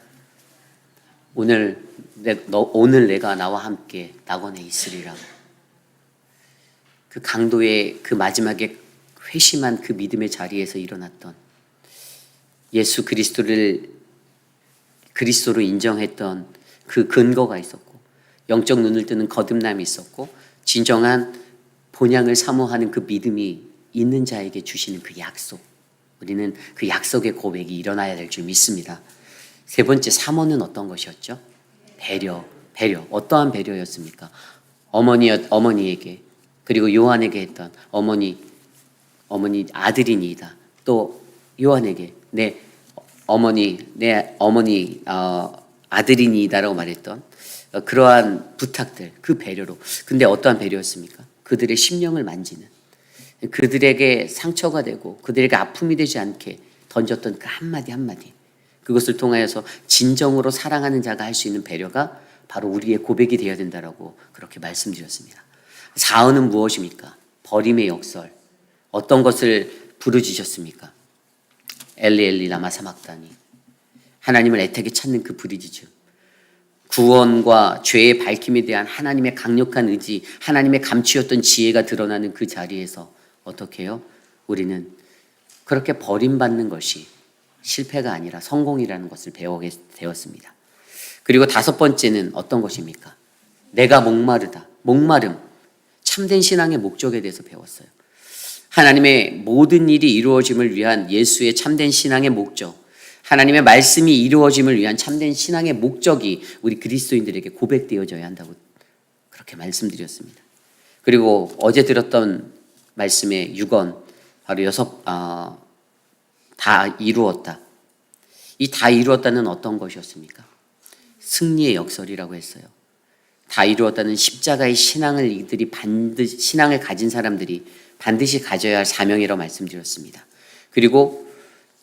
오늘 내가 나와 함께 낙원에 있으리라. 그 강도의 그 마지막에 회심한 그 믿음의 자리에서 일어났던 예수 그리스도로 인정했던 그 근거가 있었고, 영적 눈을 뜨는 거듭남이 있었고, 진정한 본향을 사모하는 그 믿음이 있는 자에게 주시는 그 약속. 우리는 그 약속의 고백이 일어나야 될 줄 믿습니다. 세 번째, 3호는 어떤 것이었죠? 배려. 어떠한 배려였습니까? 어머니에게, 그리고 요한에게 했던 어머니 아들이니이다. 또 요한에게 내 어머니 아들이니이다라고 말했던 그러한 부탁들, 그 배려로. 근데 어떠한 배려였습니까? 그들의 심령을 만지는, 그들에게 상처가 되고 그들에게 아픔이 되지 않게 던졌던 그 한마디 한마디, 그것을 통하여서 진정으로 사랑하는 자가 할 수 있는 배려가 바로 우리의 고백이 되어야 된다라고 그렇게 말씀드렸습니다. 4어는 무엇입니까? 버림의 역설. 어떤 것을 부르짖으셨습니까? 엘리 라마 사막다니. 하나님을 애타게 찾는 그 부르짖음. 구원과 죄의 밝힘에 대한 하나님의 강력한 의지, 하나님의 감추었던 지혜가 드러나는 그 자리에서 어떻게 해요? 우리는 그렇게 버림받는 것이 실패가 아니라 성공이라는 것을 배우게 되었습니다. 그리고 5번째는 어떤 것입니까? 내가 목마르다. 목마름. 참된 신앙의 목적에 대해서 배웠어요. 하나님의 모든 일이 이루어짐을 위한 예수의 참된 신앙의 목적, 하나님의 말씀이 이루어짐을 위한 참된 신앙의 목적이 우리 그리스도인들에게 고백되어져야 한다고 그렇게 말씀드렸습니다. 그리고 어제 들었던 말씀의 6원, 바로 다 이루었다. 이 다 이루었다는 어떤 것이었습니까? 승리의 역설이라고 했어요. 다 이루었다는 십자가의 신앙을 신앙을 가진 사람들이 반드시 가져야 할 사명이라고 말씀드렸습니다. 그리고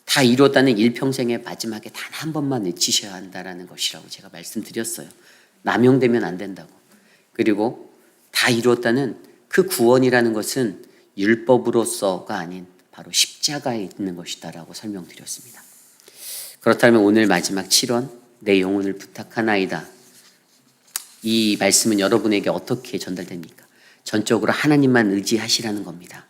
다 이루었다는 일평생의 마지막에 단 한 번만 외치셔야 한다는 것이라고 제가 말씀드렸어요. 남용되면 안 된다고. 그리고 다 이루었다는 그 구원이라는 것은 율법으로서가 아닌 바로 십자가에 있는 것이다라고 설명드렸습니다. 그렇다면 오늘 마지막 7원, 내 영혼을 부탁하나이다. 이 말씀은 여러분에게 어떻게 전달됩니까? 전적으로 하나님만 의지하시라는 겁니다.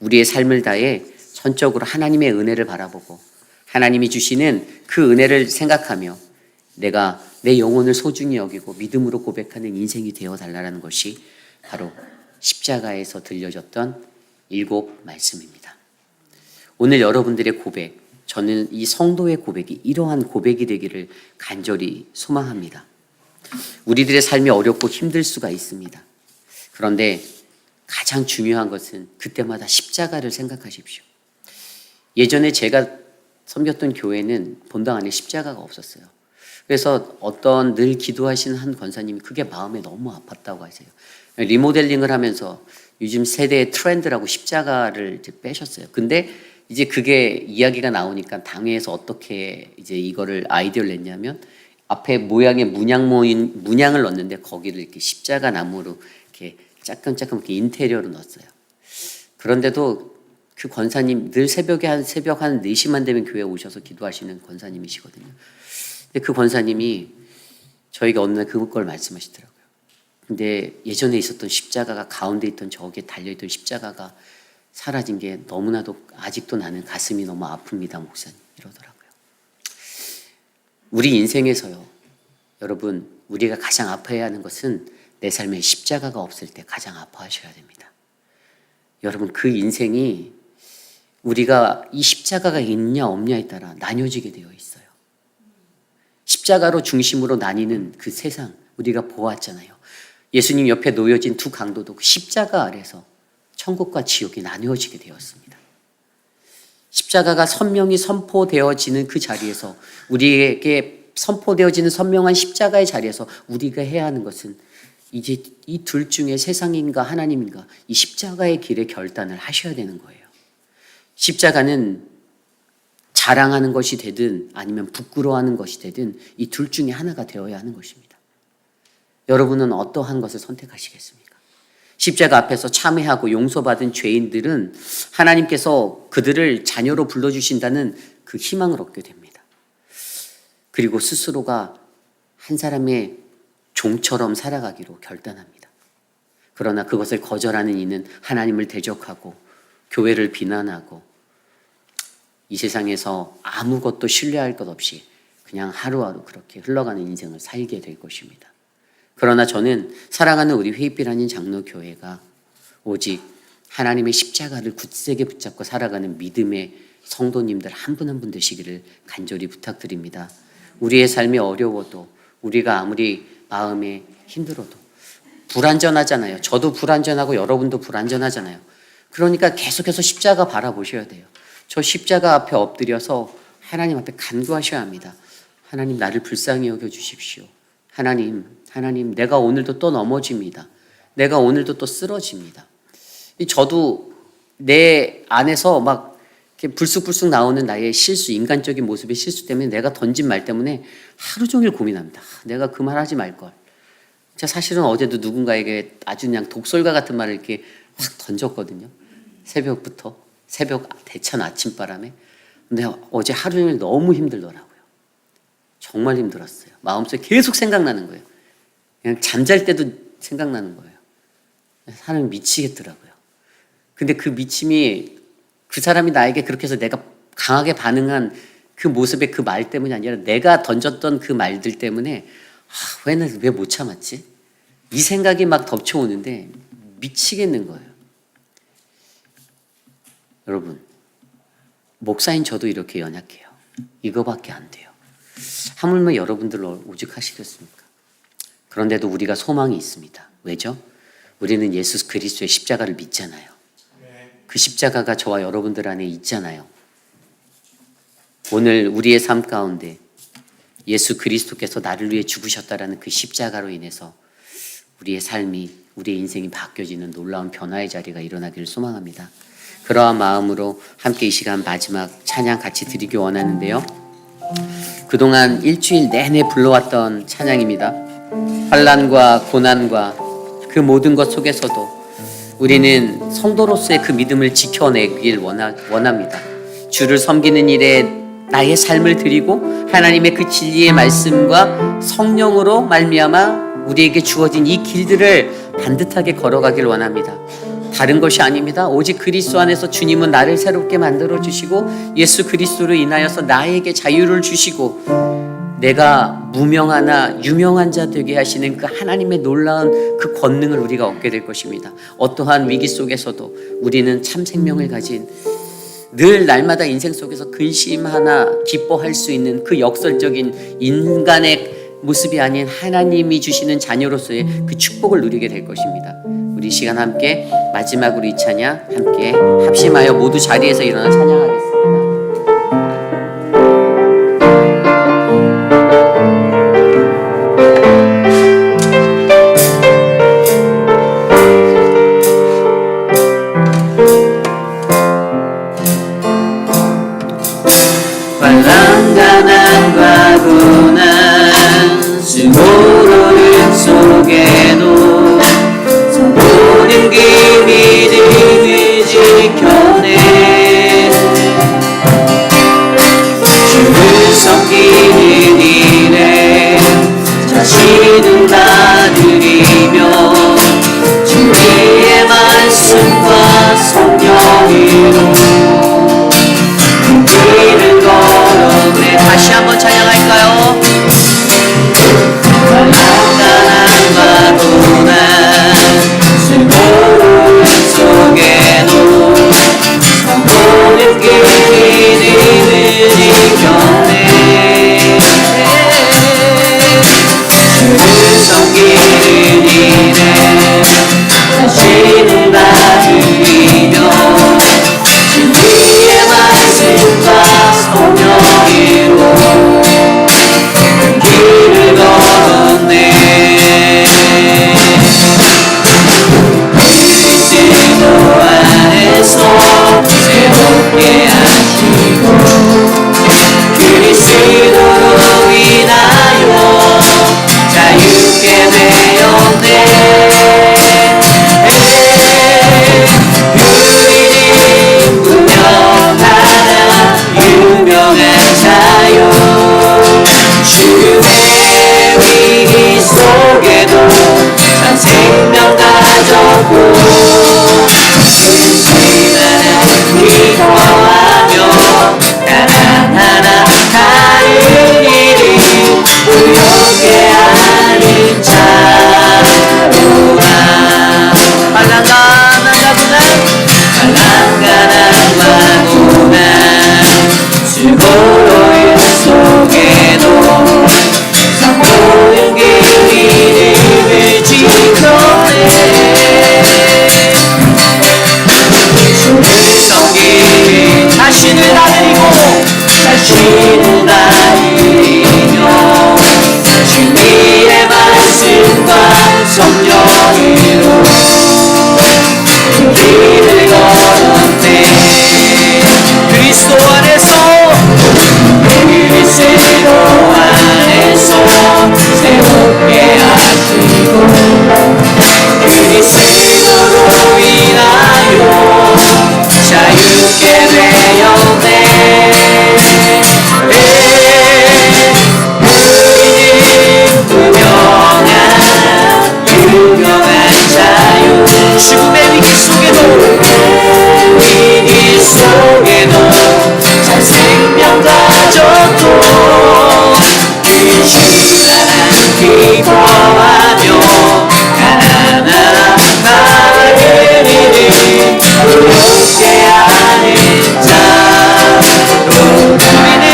우리의 삶을 다해 전적으로 하나님의 은혜를 바라보고 하나님이 주시는 그 은혜를 생각하며 내가 내 영혼을 소중히 여기고 믿음으로 고백하는 인생이 되어달라는 것이 바로 십자가에서 들려졌던 7 말씀입니다. 오늘 여러분들의 고백, 저는 이 성도의 고백이 이러한 고백이 되기를 간절히 소망합니다. 우리들의 삶이 어렵고 힘들 수가 있습니다. 그런데 가장 중요한 것은 그때마다 십자가를 생각하십시오. 예전에 제가 섬겼던 교회는 본당 안에 십자가가 없었어요. 그래서 어떤 늘 기도하시는 한 권사님이 그게 마음에 너무 아팠다고 하세요. 리모델링을 하면서 요즘 세대의 트렌드라고 십자가를 이제 빼셨어요. 근데 이제 그게 이야기가 나오니까 당회에서 어떻게 이제 이거를 아이디어를 냈냐면 앞에 모양의 문양을 넣었는데 거기를 이렇게 십자가 나무로 이렇게 짜끔짜끔 이렇게 인테리어로 넣었어요. 그런데도 그 권사님 늘 새벽 한 4시만 되면 교회에 오셔서 기도하시는 권사님이시거든요. 근데 그 권사님이 저희가 어느 날 그걸 말씀하시더라고요. 근데 예전에 있었던 십자가가 가운데 있던 저기에 달려있던 십자가가 사라진 게 너무나도 아직도 나는 가슴이 너무 아픕니다, 목사님. 이러더라고요. 우리 인생에서요, 여러분, 우리가 가장 아파해야 하는 것은 내 삶에 십자가가 없을 때 가장 아파하셔야 됩니다. 여러분, 그 인생이 우리가 이 십자가가 있냐 없냐에 따라 나뉘어지게 되어 있어요. 십자가로 중심으로 나뉘는 그 세상 우리가 보았잖아요. 예수님 옆에 놓여진 2 강도도 그 십자가 아래서 천국과 지옥이 나뉘어지게 되었습니다. 십자가가 선명히 선포되어지는 그 자리에서 우리에게 선포되어지는 선명한 십자가의 자리에서 우리가 해야 하는 것은 이제 이 둘 중에 세상인가 하나님인가 이 십자가의 길에 결단을 하셔야 되는 거예요. 십자가는 자랑하는 것이 되든 아니면 부끄러워하는 것이 되든 이 둘 중에 하나가 되어야 하는 것입니다. 여러분은 어떠한 것을 선택하시겠습니까? 십자가 앞에서 참회하고 용서받은 죄인들은 하나님께서 그들을 자녀로 불러주신다는 그 희망을 얻게 됩니다. 그리고 스스로가 한 사람의 종처럼 살아가기로 결단합니다. 그러나 그것을 거절하는 이는 하나님을 대적하고 교회를 비난하고 이 세상에서 아무것도 신뢰할 것 없이 그냥 하루하루 그렇게 흘러가는 인생을 살게 될 것입니다. 그러나 저는 사랑하는 우리 회의빛 아닌 장로교회가 오직 하나님의 십자가를 굳세게 붙잡고 살아가는 믿음의 성도님들 한 분 한 분 되시기를 간절히 부탁드립니다. 우리의 삶이 어려워도 우리가 아무리 마음에 힘들어도 불완전하잖아요. 저도 불완전하고 여러분도 불완전하잖아요. 그러니까 계속해서 십자가 바라보셔야 돼요. 저 십자가 앞에 엎드려서 하나님 앞에 간구하셔야 합니다. 하나님 나를 불쌍히 여겨주십시오. 하나님 내가 오늘도 또 넘어집니다. 내가 오늘도 또 쓰러집니다. 저도 내 안에서 막 이렇게 불쑥불쑥 나오는 나의 실수, 인간적인 모습의 실수 때문에 내가 던진 말 때문에 하루 종일 고민합니다. 내가 그 말 하지 말걸. 제가 사실은 어제도 누군가에게 아주 그냥 독설가 같은 말을 이렇게 확 던졌거든요. 새벽부터, 새벽 대찬 아침바람에. 근데 어제 하루 종일 너무 힘들더라고요. 정말 힘들었어요. 마음속에 계속 생각나는 거예요. 그냥 잠잘 때도 생각나는 거예요. 사람이 미치겠더라고요. 근데 그 미침이 그 사람이 나에게 그렇게 해서 내가 강하게 반응한 그 모습의 그 말 때문이 아니라 내가 던졌던 그 말들 때문에 왜 못 참았지? 이 생각이 막 덮쳐오는데 미치겠는 거예요. 여러분, 목사인 저도 이렇게 연약해요. 이거밖에 안 돼요. 하물며 여러분들 오죽하시겠습니까? 그런데도 우리가 소망이 있습니다. 왜죠? 우리는 예수 그리스도의 십자가를 믿잖아요. 그 십자가가 저와 여러분들 안에 있잖아요. 오늘 우리의 삶 가운데 예수 그리스도께서 나를 위해 죽으셨다라는 그 십자가로 인해서 우리의 삶이, 우리의 인생이 바뀌어지는 놀라운 변화의 자리가 일어나기를 소망합니다. 그러한 마음으로 함께 이 시간 마지막 찬양 같이 드리기 원하는데요. 그동안 일주일 내내 불러왔던 찬양입니다. 환난과 고난과 그 모든 것 속에서도 우리는 성도로서의 그 믿음을 지켜내길 원합니다. 주를 섬기는 일에 나의 삶을 드리고 하나님의 그 진리의 말씀과 성령으로 말미암아 우리에게 주어진 이 길들을 반듯하게 걸어가길 원합니다. 다른 것이 아닙니다. 오직 그리스도 안에서 주님은 나를 새롭게 만들어 주시고 예수 그리스도로 인하여서 나에게 자유를 주시고 내가 무명하나 유명한 자 되게 하시는 그 하나님의 놀라운 그 권능을 우리가 얻게 될 것입니다. 어떠한 위기 속에서도 우리는 참 생명을 가진, 늘 날마다 인생 속에서 근심하나 기뻐할 수 있는 그 역설적인 인간의 모습이 아닌 하나님이 주시는 자녀로서의 그 축복을 누리게 될 것입니다. 우리 이 시간 함께 마지막으로 이 찬양 함께 합심하여 모두 자리에서 일어나 찬양하겠습니다. 가난과 고난 수고로는 속에도 모든 그 믿음을 지켜내 주를 섬기는 일에 자신을 나누리며 주의 말씀과 성령으로 길을 걸어내 다시 한번 찬양할까요? 가난과 생명 가졌고 그지만은 기뻐하며 가난하나 다른 일이 부욕해 하는 자로라. 말랑가난 수고로운 속에도 성도의 이름을 지켜내 주를 섬기는 자신을 나누리고 자신을 나누리며 주님의 말씀과 성령으로 길을 걸었네. 그리스도 안에서 새롭게 하시고 그리스도로 인하여 자유케 되었네. 우리는 유명한 자유 죽음의 위기 속에도 참 생명 가졌고 근심하나 기뻐하며 가난하나 나를 이는 부럽게 하는 자로 우리는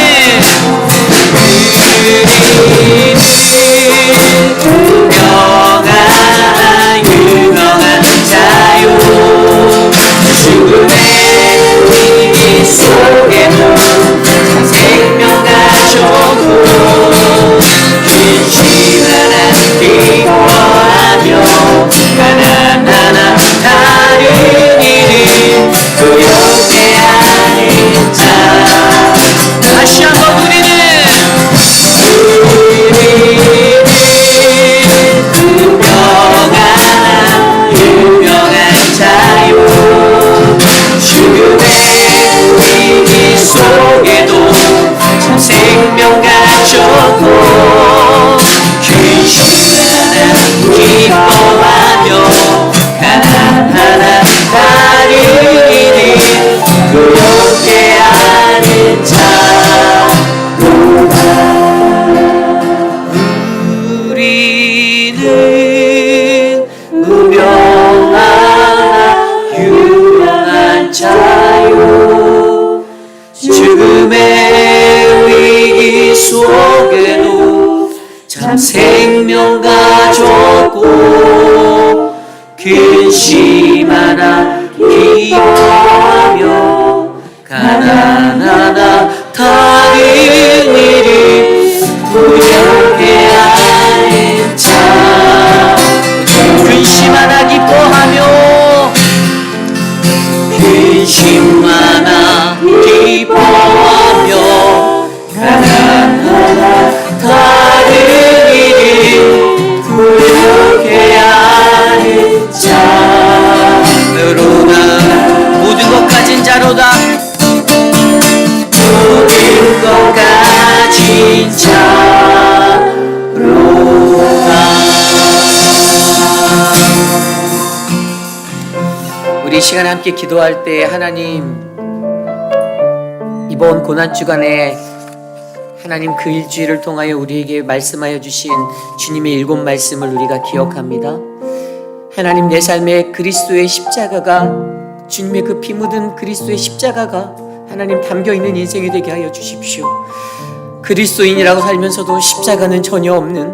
유명한 자유 죽음의 위기 속에도 생명 가졌고 근심하나 기뻐하며 가난하나 다른 일을 부욕해 하는 자. 다시 한번 우리는 유명한 자유 죽음의 위기 속에도 참 생명 가졌고 근심하나 기뻐하며 가난하나 다른 일을 부욕해 하는 자로다. 우리는 유명한 자유 죽음의 위기 속에도 참 생명 가졌고 근심하나 기뻐하며 가난하나 다른 일을 부욕해 하는 자. 근심하나 기뻐하며 근심하나 기뻐하며 가난하나 다른 일을 부욕해 하는 자로다. 모든 것 가진 자로다. 모든 것 가진 자로다. 우리 이 시간에 함께 기도할 때 하나님, 이번 고난주간에 하나님 그 일주일을 통하여 우리에게 말씀하여 주신 주님의 7 말씀을 우리가 기억합니다. 하나님, 내 삶에 그리스도의 십자가가, 주님의 그 피 묻은 그리스도의 십자가가 하나님 담겨있는 인생이 되게 하여 주십시오. 그리스도인이라고 살면서도 십자가는 전혀 없는,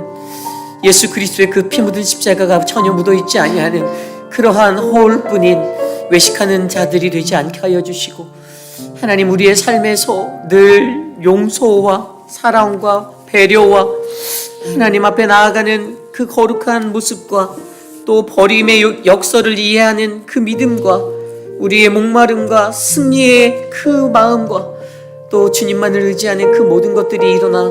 예수 그리스도의 그 피 묻은 십자가가 전혀 묻어있지 아니하는 그러한 허울뿐인 외식하는 자들이 되지 않게 하여 주시고, 하나님 우리의 삶에서 늘 용서와 사랑과 배려와 하나님 앞에 나아가는 그 거룩한 모습과 또 버림의 역설을 이해하는 그 믿음과 우리의 목마름과 승리의 그 마음과 또 주님만을 의지하는 그 모든 것들이 일어나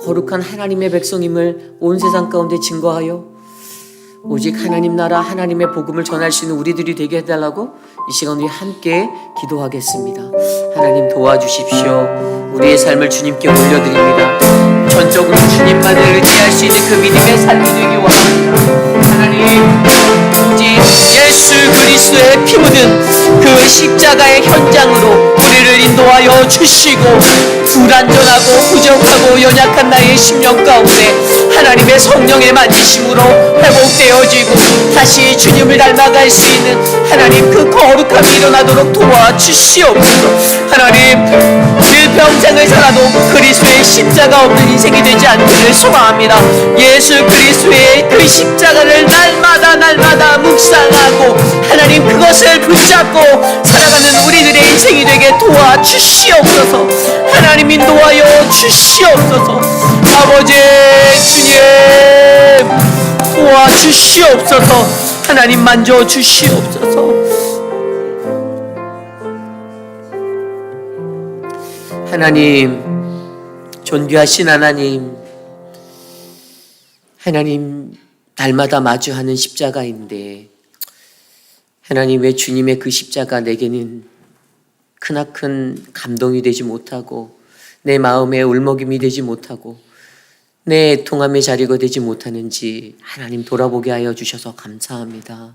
거룩한 하나님의 백성임을 온 세상 가운데 증거하여 오직 하나님 나라 하나님의 복음을 전할 수 있는 우리들이 되게 해달라고 이 시간 우리 함께 기도하겠습니다. 하나님 도와주십시오. 우리의 삶을 주님께 올려드립니다. 전적으로 주님만을 의지할 수 있는 그 믿음의 삶이 되기 원합니다. 하나님, 오직 예수 그리스도의 피 묻은 그 십자가의 현장으로 우리를 인도하여 주시고, 불완전하고 부족하고 연약한 나의 심령 가운데 하나님의 성령의 만지심으로 회복되어지고 다시 주님을 닮아갈 수 있는 하나님 그 거룩함이 일어나도록 도와주시옵소서. 하나님, 일평생을 살아도 그리스도의 십자가 없는 인생이 되지 않기를 소망합니다. 예수 그리스도의 그 십자가를 날마다 묵상하고 하나님 그것을 붙잡고 살아가는 우리들의 인생이 되게 도와주시옵소서. 하나님 인도하여 주시옵소서. 아버지 주님 도와주시옵소서. 하나님 만져주시옵소서. 하나님, 존귀하신 하나님, 하나님 날마다 마주하는 십자가인데 하나님, 왜 주님의 그 십자가 내게는 크나큰 감동이 되지 못하고 내 마음에 울먹임이 되지 못하고 내 애통함의 자리가 되지 못하는지 하나님 돌아보게 하여 주셔서 감사합니다.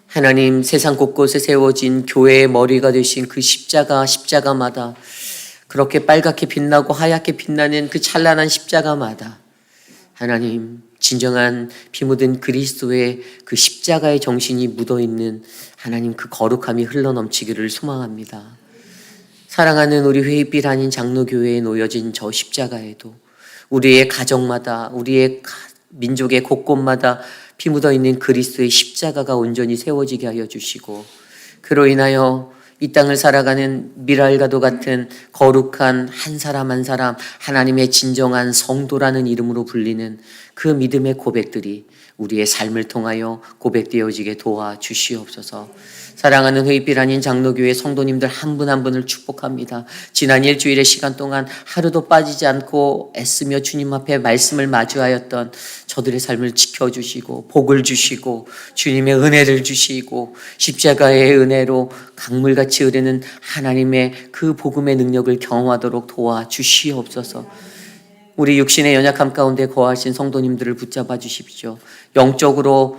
하나님, 세상 곳곳에 세워진 교회의 머리가 되신 그 십자가마다 그렇게 빨갛게 빛나고 하얗게 빛나는 그 찬란한 십자가마다 하나님, 진정한 피 묻은 그리스도의 그 십자가의 정신이 묻어있는 하나님 그 거룩함이 흘러넘치기를 소망합니다. 사랑하는 우리 회의빛 아닌 장로교회에 놓여진 저 십자가에도 우리의 가정마다, 우리의 민족의 곳곳마다 피 묻어있는 그리스도의 십자가가 온전히 세워지게 하여 주시고, 그로 인하여 이 땅을 살아가는 미랄과도 같은 거룩한 한 사람 한 사람, 하나님의 진정한 성도라는 이름으로 불리는 그 믿음의 고백들이 우리의 삶을 통하여 고백되어지게 도와주시옵소서. 사랑하는 회의빛 아닌 장로교회 성도님들 한 분 한 분을 축복합니다. 지난 일주일의 시간 동안 하루도 빠지지 않고 애쓰며 주님 앞에 말씀을 마주하였던 저들의 삶을 지켜주시고 복을 주시고 주님의 은혜를 주시고 십자가의 은혜로 강물같이 흐르는 하나님의 그 복음의 능력을 경험하도록 도와주시옵소서. 우리 육신의 연약함 가운데 거하신 성도님들을 붙잡아 주십시오. 영적으로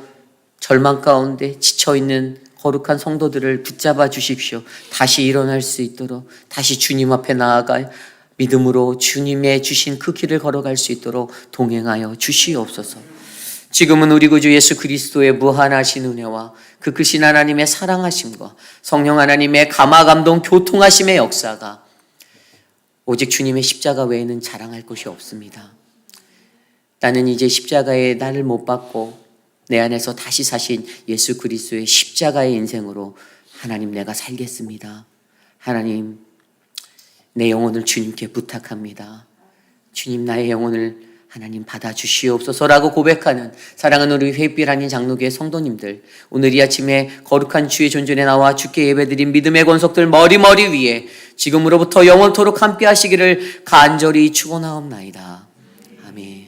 절망 가운데 지쳐있는 거룩한 성도들을 붙잡아 주십시오. 다시 일어날 수 있도록, 다시 주님 앞에 나아가 믿음으로 주님의 주신 그 길을 걸어갈 수 있도록 동행하여 주시옵소서. 지금은 우리 구주 예수 그리스도의 무한하신 은혜와 그 크신 하나님의 사랑하심과 성령 하나님의 감화 감동 교통하심의 역사가 오직 주님의 십자가 외에는 자랑할 것이 없습니다. 나는 이제 십자가에 나를 못 박고 내 안에서 다시 사신 예수 그리스도의 십자가의 인생으로 하나님, 내가 살겠습니다. 하나님, 내 영혼을 주님께 부탁합니다. 주님, 나의 영혼을 하나님 받아주시옵소서라고 고백하는 사랑하는 우리 회빛 아닌 장로교회 성도님들, 오늘 이 아침에 거룩한 주의 존전에 나와 주께 예배드린 믿음의 권속들 머리 위에 지금으로부터 영원토록 함께 하시기를 간절히 축원하옵나이다. 아멘.